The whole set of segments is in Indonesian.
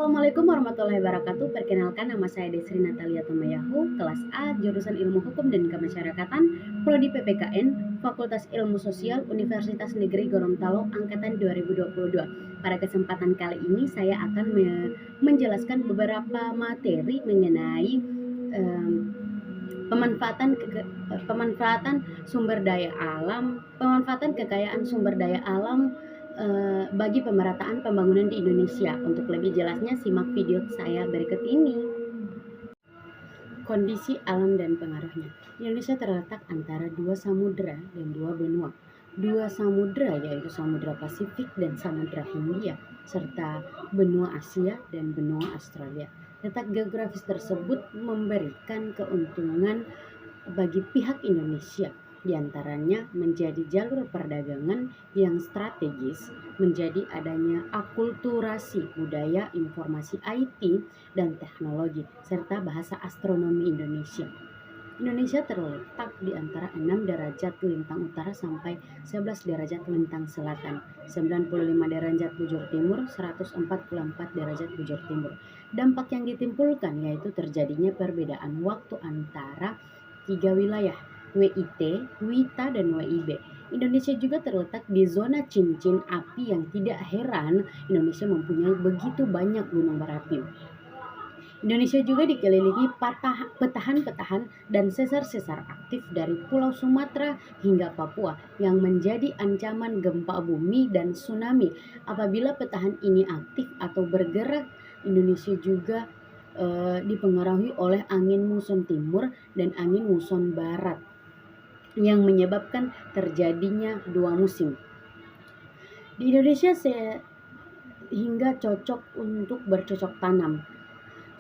Assalamualaikum warahmatullahi wabarakatuh. Perkenalkan, nama saya Desri Natalia Tumayahu, kelas A, jurusan Ilmu Hukum dan Kemasyarakatan, Prodi PPKN, Fakultas Ilmu Sosial, Universitas Negeri Gorontalo, angkatan 2022. Pada kesempatan kali ini saya akan menjelaskan beberapa materi mengenai pemanfaatan sumber daya alam, pemanfaatan kekayaan sumber daya alam bagi pemerataan pembangunan di Indonesia. Untuk lebih jelasnya, simak video saya berikut ini. Kondisi alam dan pengaruhnya. Indonesia terletak antara dua samudera dan dua benua. Dua samudera yaitu Samudra Pasifik dan Samudra Hindia, serta benua Asia dan benua Australia. Letak geografis tersebut memberikan keuntungan bagi pihak Indonesia, diantaranya menjadi jalur perdagangan yang strategis, menjadi adanya akulturasi budaya, informasi IT, dan teknologi, serta bahasa astronomi Indonesia. Indonesia terletak di antara 6 derajat lintang utara sampai 11 derajat lintang selatan, 95 derajat bujur timur, 144 derajat bujur timur. Dampak yang ditimbulkan yaitu terjadinya perbedaan waktu antara 3 wilayah, WIT, WITA, dan WIB. Indonesia juga terletak di zona cincin api yang tidak heran Indonesia mempunyai begitu banyak gunung berapi. Indonesia juga dikelilingi petahan-petahan dan sesar-sesar aktif dari Pulau Sumatera hingga Papua yang menjadi ancaman gempa bumi dan tsunami. Apabila petahan ini aktif atau bergerak, Indonesia juga dipengaruhi oleh angin muson timur dan angin muson barat yang menyebabkan terjadinya dua musim. Di Indonesia sehingga cocok untuk bercocok tanam.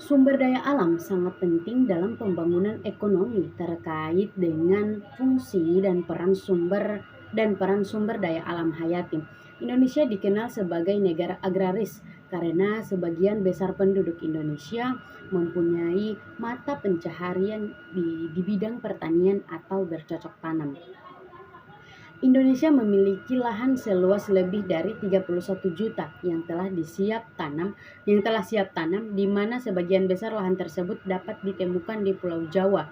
Sumber daya alam sangat penting dalam pembangunan ekonomi terkait dengan fungsi dan peran sumber daya alam hayati. Indonesia dikenal sebagai negara agraris karena sebagian besar penduduk Indonesia mempunyai mata pencaharian di bidang pertanian atau bercocok tanam. Indonesia memiliki lahan seluas lebih dari 31 juta yang telah siap tanam, di mana sebagian besar lahan tersebut dapat ditemukan di Pulau Jawa.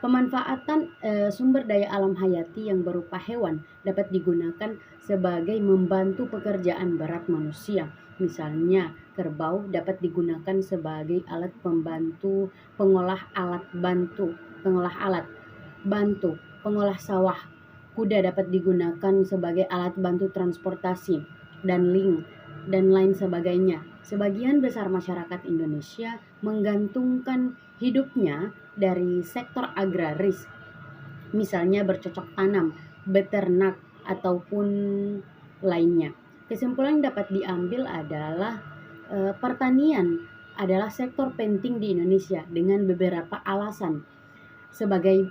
Pemanfaatan sumber daya alam hayati yang berupa hewan dapat digunakan sebagai membantu pekerjaan berat manusia. Misalnya, kerbau dapat digunakan sebagai alat pembantu pengolah sawah. Kuda dapat digunakan sebagai alat bantu transportasi dan lain sebagainya. Sebagian besar masyarakat Indonesia menggantungkan hidupnya dari sektor agraris, misalnya bercocok tanam, beternak, ataupun lainnya. Kesimpulan yang dapat diambil adalah pertanian adalah sektor penting di Indonesia dengan beberapa alasan sebagai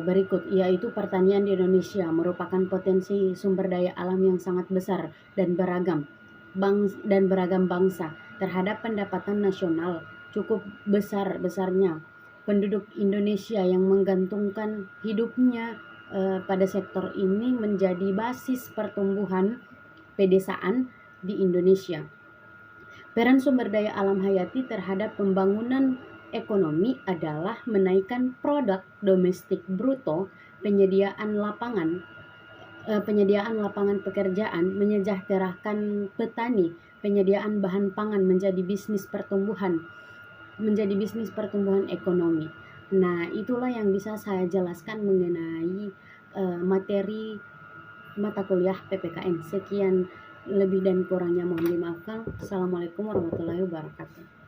berikut, yaitu pertanian di Indonesia merupakan potensi sumber daya alam yang sangat besar dan beragam bangsa terhadap pendapatan nasional cukup besarnya. Penduduk Indonesia yang menggantungkan hidupnya pada sektor ini menjadi basis pertumbuhan pedesaan di Indonesia. Peran sumber daya alam hayati terhadap pembangunan ekonomi adalah menaikkan produk domestik bruto, penyediaan lapangan pekerjaan, menyejahterakan petani, penyediaan bahan pangan menjadi bisnis pertumbuhan ekonomi. Nah, itulah yang bisa saya jelaskan mengenai materi mata kuliah PPKN. Sekian, lebih dan kurangnya mohon dimaafkan. Assalamualaikum warahmatullahi wabarakatuh.